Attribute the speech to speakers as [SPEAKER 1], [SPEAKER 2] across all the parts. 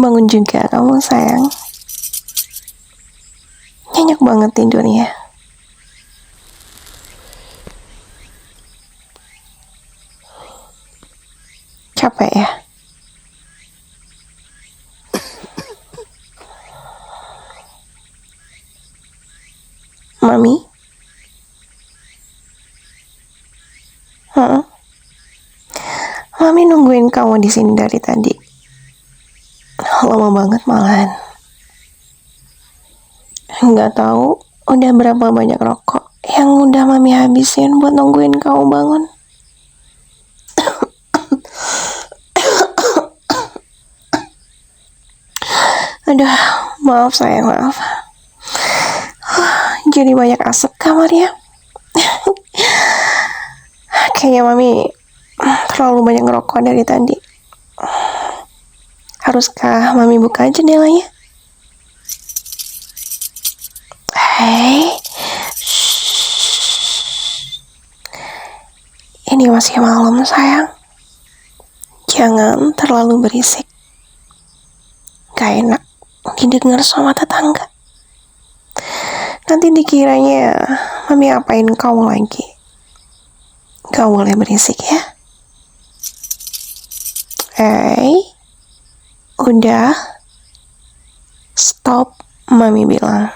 [SPEAKER 1] Bangun juga kamu sayang. Nyenyak banget tidurnya. Capek ya? Mami? Mami nungguin kamu di sini dari tadi. Lama banget malahan. Nggak tahu udah berapa banyak rokok yang udah Mami habisin buat nungguin kamu bangun. Aduh, maaf sayang, maaf. Jadi banyak asap kamarnya. Kayaknya Mami terlalu banyak ngerokok dari tadi. Haruskah Mami buka jendelanya? Hei, ini masih malam sayang. Jangan terlalu berisik. Gak enak didengar sama tetangga. Nanti dikiranya Mami apain kamu lagi. Gak boleh berisik ya. Udah. Stop, Mami bilang.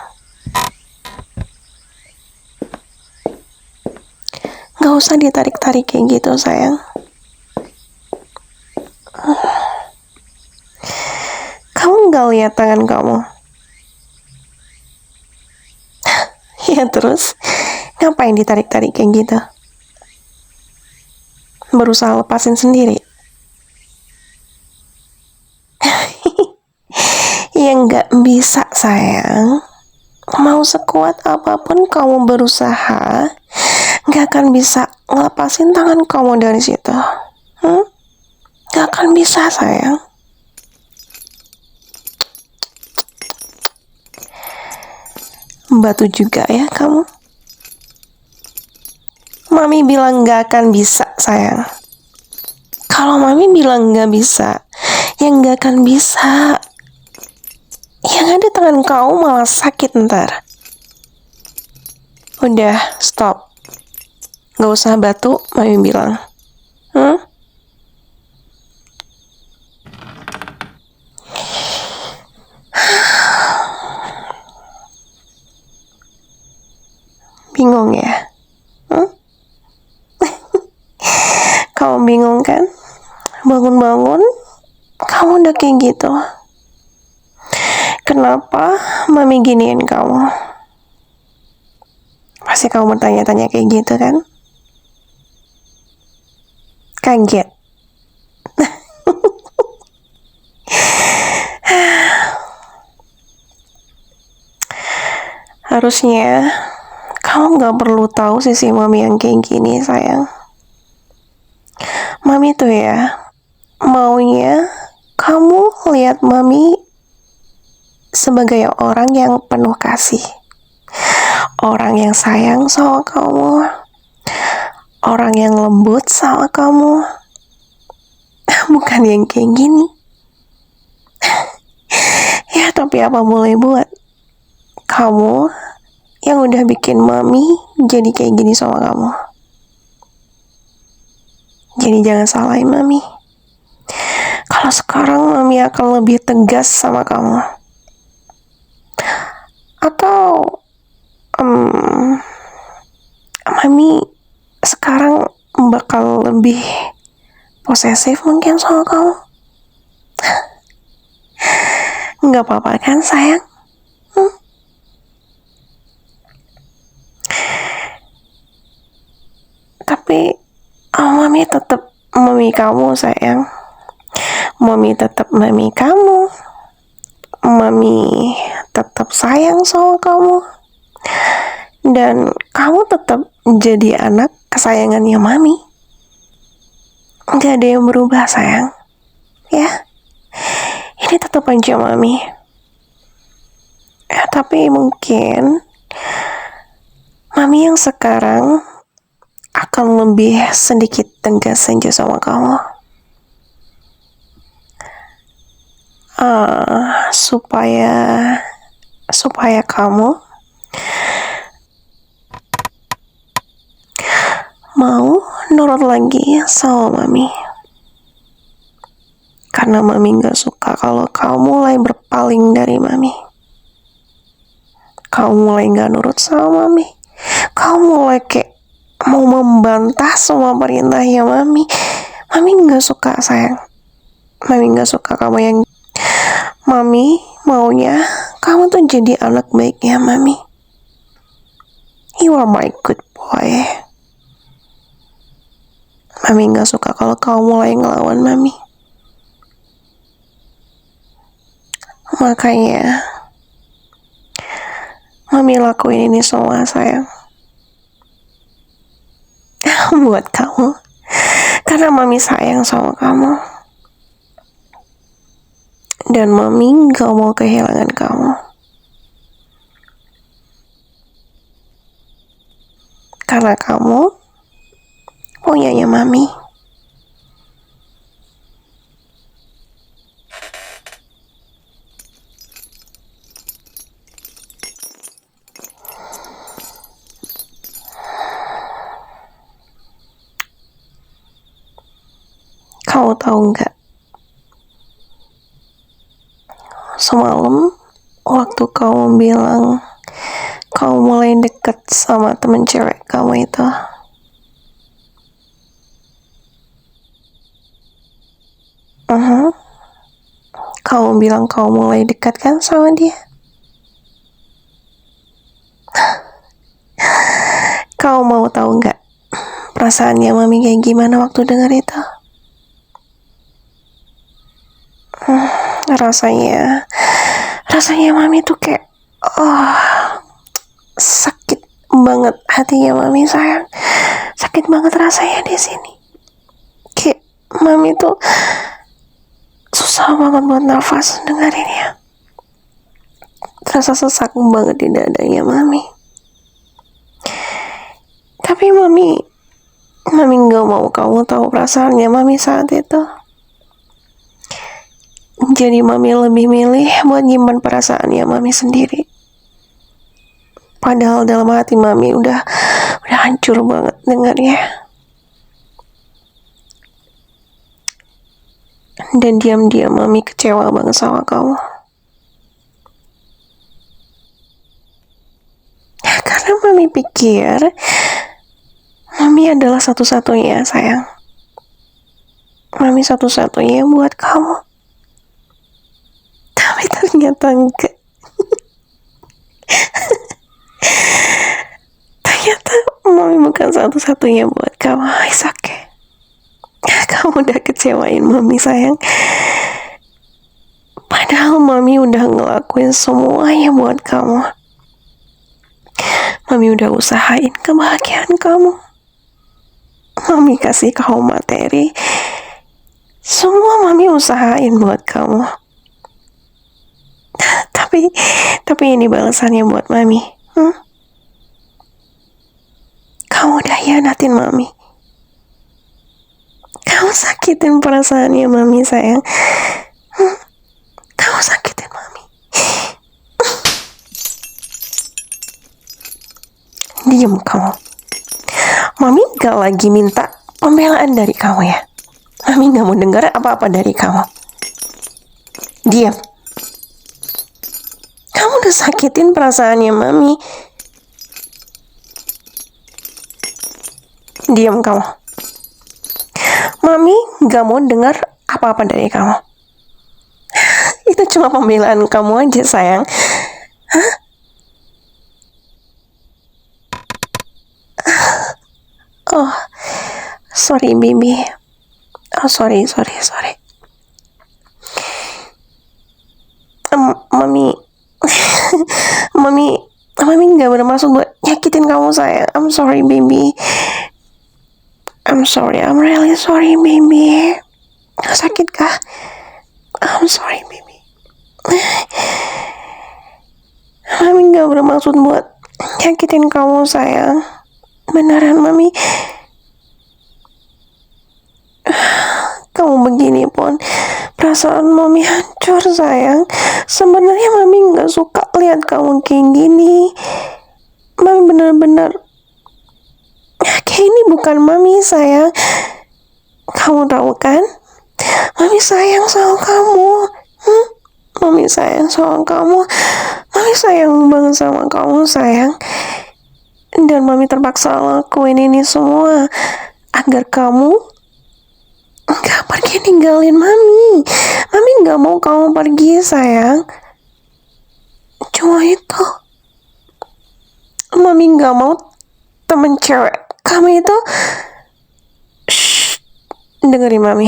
[SPEAKER 1] Gak usah ditarik-tarik kayak gitu sayang. Kamu gak lihat tangan kamu? Ya terus, ngapain ditarik-tarik kayak gitu? Berusaha lepasin sendiri? Ya nggak bisa sayang. Mau sekuat apapun kamu berusaha, nggak akan bisa ngelepasin tangan kamu dari situ. Nggak akan bisa sayang. Batu juga ya kamu. Mami bilang nggak akan bisa sayang. Kalau Mami bilang nggak bisa, ya nggak akan bisa. Yang ada tangan kau malah sakit ntar. Udah, stop. Gak usah batu, Mami bilang. Bingung ya? Kamu bingung kan? Bangun-bangun, kamu udah kayak gitu. Kenapa Mami giniin kamu? Pasti kamu bertanya-tanya kayak gitu kan? Kaget. Harusnya kamu gak perlu tahu sisi Mami yang kayak gini sayang. Mami tuh ya maunya kamu lihat Mami sebagai orang yang penuh kasih, orang yang sayang sama kamu, orang yang lembut sama kamu, bukan yang kayak gini. Ya tapi apa boleh buat, kamu yang udah bikin Mami jadi kayak gini sama kamu. Jadi jangan salahin Mami. Kalau sekarang Mami akan lebih tegas sama kamu. Atau Mami sekarang bakal lebih posesif mungkin sama kamu. Nggak apa-apa kan sayang? Tapi Mami tetap Mami kamu sayang. Mami tetap Mami kamu. Mami tetap sayang sama kamu. Dan kamu tetap jadi anak kesayangannya Mami. Gak ada yang berubah sayang. Ya, ini tetap aja Mami. Tapi mungkin Mami yang sekarang akan lebih sedikit tegas saja sama kamu. Supaya kamu mau nurut lagi sama mami. Karena mami gak suka kalau kamu mulai berpaling dari mami. Kamu mulai gak nurut sama mami. Kamu mulai kayak mau membantah semua perintahnya mami. Mami gak suka sayang. Mami gak suka kamu yang... Mami maunya kamu tuh jadi anak baiknya mami. You are my good boy. Mami gak suka kalau kamu mulai ngelawan mami. Makanya mami lakuin ini semua sayang buat kamu. Karena mami sayang sama kamu. Dan mami gak mau kehilangan kamu. Karena kamu punyanya mami. Kamu tahu nggak? Semalam waktu kamu bilang kamu mulai deket sama temen cewek kamu itu, kamu bilang kamu mulai dekat kan sama dia. Kamu mau tahu nggak perasaannya mami kayak gimana waktu dengar itu? Rasanya mami tuh kayak sakit banget hatinya mami sayang. Sakit banget rasanya di sini. Kayak mami tuh susah banget buat nafas dengerinnya. Terasa sesak banget di dadanya mami. Tapi mami gak mau kamu tahu perasaannya mami saat itu. Jadi mami lebih milih buat nyimpan perasaannya mami sendiri. Padahal dalam hati mami udah hancur banget dengarnya. Dan diam-diam mami kecewa banget sama kamu. Karena mami pikir mami adalah satu-satunya sayang. Mami satu-satunya buat kamu. Tapi ternyata enggak. Ternyata mami bukan satu-satunya buat kamu. It's okay. Kamu udah kecewain mami sayang. Padahal mami udah ngelakuin semuanya buat kamu. Mami udah usahain kebahagiaan kamu. Mami kasih kamu materi. Semua mami usahain buat kamu. Tapi ini balasannya buat mami. Kamu udah hianatin mami. Kamu sakitin perasaannya mami sayang. Kamu sakitin mami. Diam kamu. Mami gak lagi minta pembelaan dari kamu ya. Mami gak mau dengar apa-apa dari kamu. Diam. Kamu udah sakitin perasaannya mami. Diam kamu. Mami gak mau dengar apa-apa dari kamu. Itu cuma pembelaan kamu aja sayang. Oh, sorry baby. Oh, sorry. Mami Mami gak bermaksud buat nyakitin kamu sayang. I'm sorry baby. I'm really sorry baby. Sakit kah? I'm sorry baby. Mami gak bermaksud buat nyakitin kamu sayang. Beneran mami kamu begini pun perasaan mami hancur sayang. Sebenarnya mami nggak suka lihat kamu kayak gini. Mami benar-benar kayak ini bukan mami sayang. Kamu tahu kan? Mami sayang sama kamu. Mami sayang sama kamu. Mami sayang banget sama kamu sayang. Dan mami terpaksa lakuin ini semua agar kamu nggak pergi ninggalin mami. Mami nggak mau kamu pergi sayang. Cuma itu. Mami nggak mau temen cewek kamu itu. Shh, dengerin mami.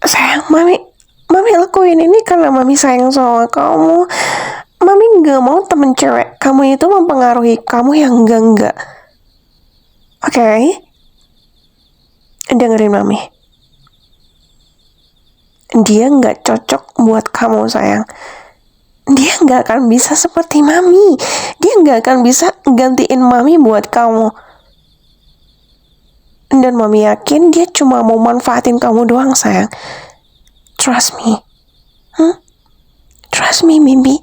[SPEAKER 1] Sayang, mami lakuin ini karena mami sayang sama kamu. Mami nggak mau temen cewek kamu itu mempengaruhi kamu yang enggak. Oke? Dengerin mami. Dia nggak cocok buat kamu sayang. Dia nggak akan bisa seperti mami. Dia nggak akan bisa gantiin mami buat kamu. Dan mami yakin dia cuma mau manfaatin kamu doang sayang. Trust me. Trust me, baby.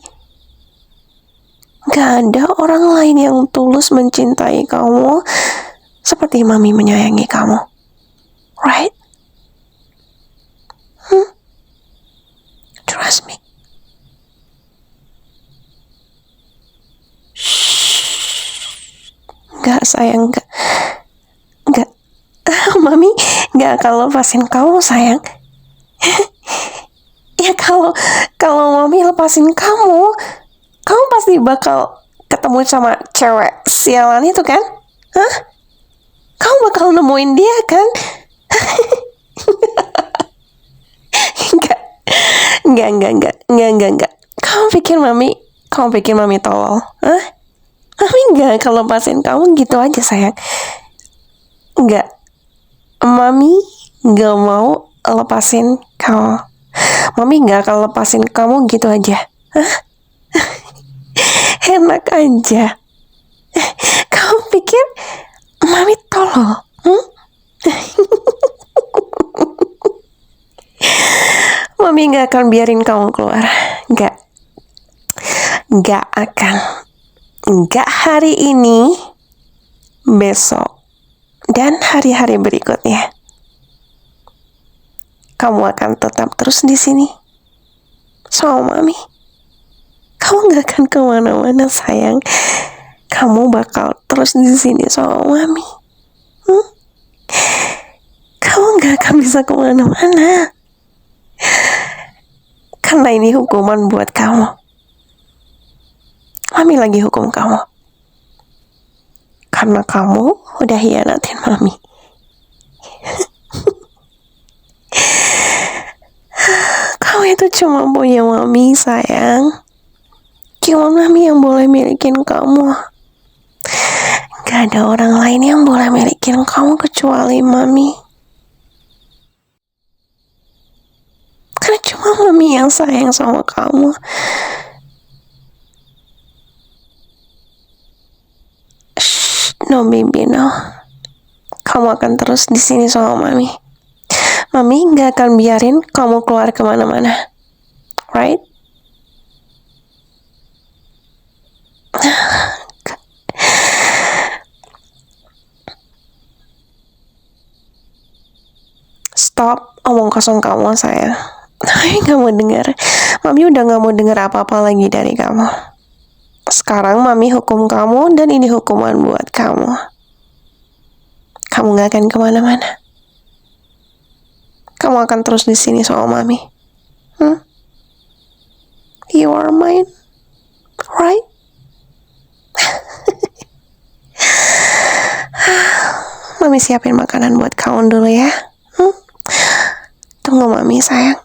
[SPEAKER 1] Gak ada orang lain yang tulus mencintai kamu seperti mami menyayangi kamu. Right? Trust me. Gak sayang, gak. Mami gak akan lepasin kamu sayang. Ya kalau mami lepasin kamu pasti bakal ketemu sama cewek sialan itu kan? Hah? Kamu bakal nemuin dia kan? Enggak. Kamu pikir mami tolol? Hah? Mami gak akan lepasin kamu gitu aja sayang. Enggak. Mami gak mau lepasin kamu. Mami gak akan lepasin kamu gitu aja. Hah? Enak aja. Kamu pikir mami tolol? Mami gak akan biarin kamu keluar. Gak akan. Gak hari ini, besok, dan hari-hari berikutnya. Kamu akan tetap terus di sini sama mami. Kamu gak akan kemana-mana sayang. Kamu bakal terus di sini sama mami. Kamu gak akan bisa kemana-mana. Karena ini hukuman buat kamu. Mami lagi hukum kamu. Karena kamu udah hianatin mami. Kamu itu cuma punya mami sayang. Cuma mami yang boleh milikin kamu. Gak ada orang lain yang boleh milikin kamu kecuali mami. Karena cuma mami yang sayang sama kamu. Shh, no baby, no. Kamu akan terus di sini sama mami. Mami gak akan biarin kamu keluar kemana-mana. Right? Stop omong kosong kamu sayang. Mami gak mau dengar. Mami udah gak mau dengar apa-apa lagi dari kamu. Sekarang mami hukum kamu dan ini hukuman buat kamu. Kamu gak akan kemana-mana. Kamu akan terus di sini sama mami. You are mine, right? Mami siapin makanan buat kamu dulu ya. Tunggu mami sayang.